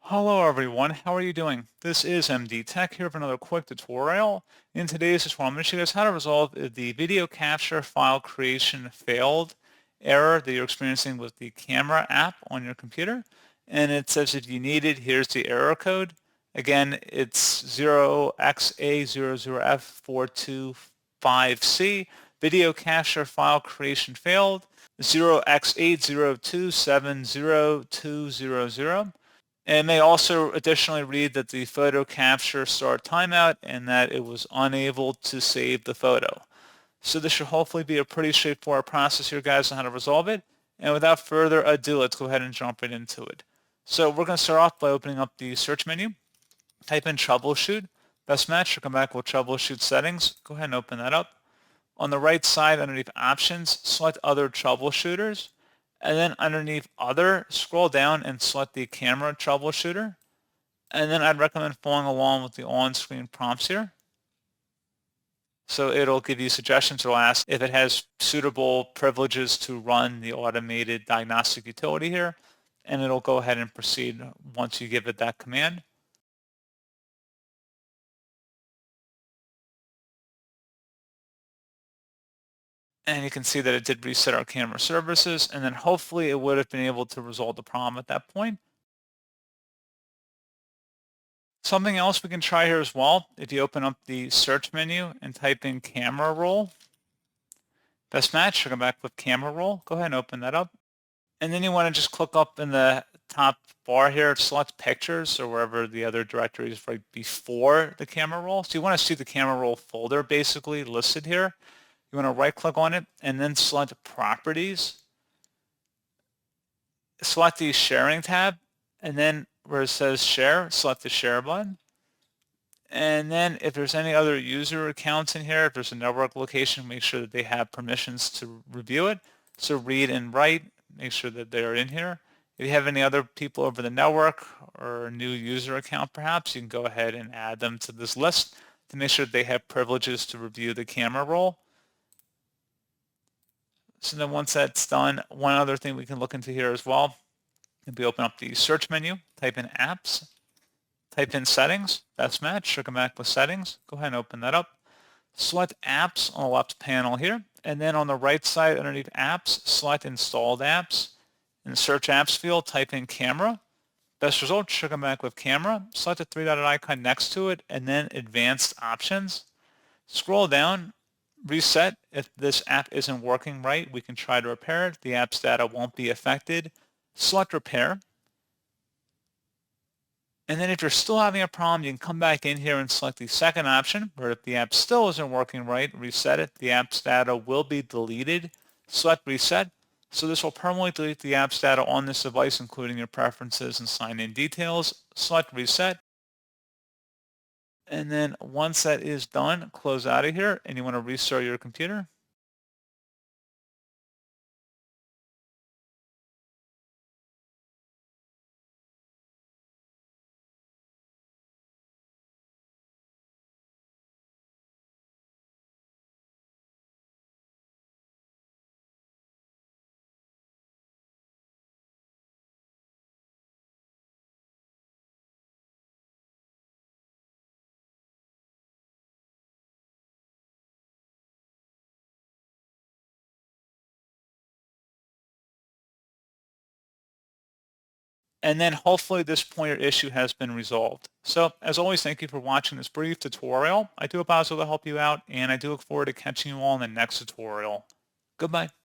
Hello everyone, how are you doing? This is MD Tech here for another quick tutorial. In today's tutorial, I'm going to show you guys how to resolve the video capture file creation failed error that you're experiencing with the camera app on your computer. And it says if you need it, here's the error code. Again, it's 0x800F425C, video capture file creation failed, 0x802700200. It may also additionally read that the photo capture start timeout and that it was unable to save the photo. So this should hopefully be a pretty straightforward process here, guys, on how to resolve it. And without further ado, let's go ahead and jump right into it. So we're going to start off by opening up the search menu. Type in troubleshoot. Best match, you'll come back with troubleshoot settings. Go ahead and open that up. On the right side underneath options, select other troubleshooters. And then underneath other, scroll down and select the camera troubleshooter. And then I'd recommend following along with the on-screen prompts here. So it'll give you suggestions. It'll ask if it has suitable privileges to run the automated diagnostic utility here. And it'll go ahead and proceed once you give it that command. And you can see that it did reset our camera services. And then hopefully it would have been able to resolve the problem at that point. Something else we can try here as well, if you open up the search menu and type in camera roll, best match, you'll come back with camera roll. Go ahead and open that up. And then you want to just click up in the top bar here, select pictures or wherever the other directory is right before the camera roll. So you want to see the camera roll folder basically listed here. You want to right click on it and then select properties. Select the sharing tab and then where it says share, select the share button. And then if there's any other user accounts in here, if there's a network location, make sure that they have permissions to review it. So read and write, make sure that they're in here. If you have any other people over the network or a new user account perhaps, you can go ahead and add them to this list to make sure that they have privileges to review the camera roll. So then once that's done, one other thing we can look into here as well, if we open up the search menu, type in apps, type in settings, best match, should come back with settings. Go ahead and open that up. Select apps on the left panel here. And then on the right side underneath apps, select installed apps. In the search apps field, type in camera. Best result should come back with camera. Select the three-dotted icon next to it and then advanced options. Scroll down, reset. If this app isn't working right, we can try to repair it. The app's data won't be affected. Select repair. And then if you're still having a problem, you can come back in here and select the second option, where if the app still isn't working right, reset it. The app's data will be deleted. Select reset. So this will permanently delete the app's data on this device, including your preferences and sign-in details. Select reset. And then once that is done, close out of here, and you want to restart your computer. And then hopefully this pointer issue has been resolved. So as always, thank you for watching this brief tutorial. I do hope I was able to help you out, and I do look forward to catching you all in the next tutorial. Goodbye.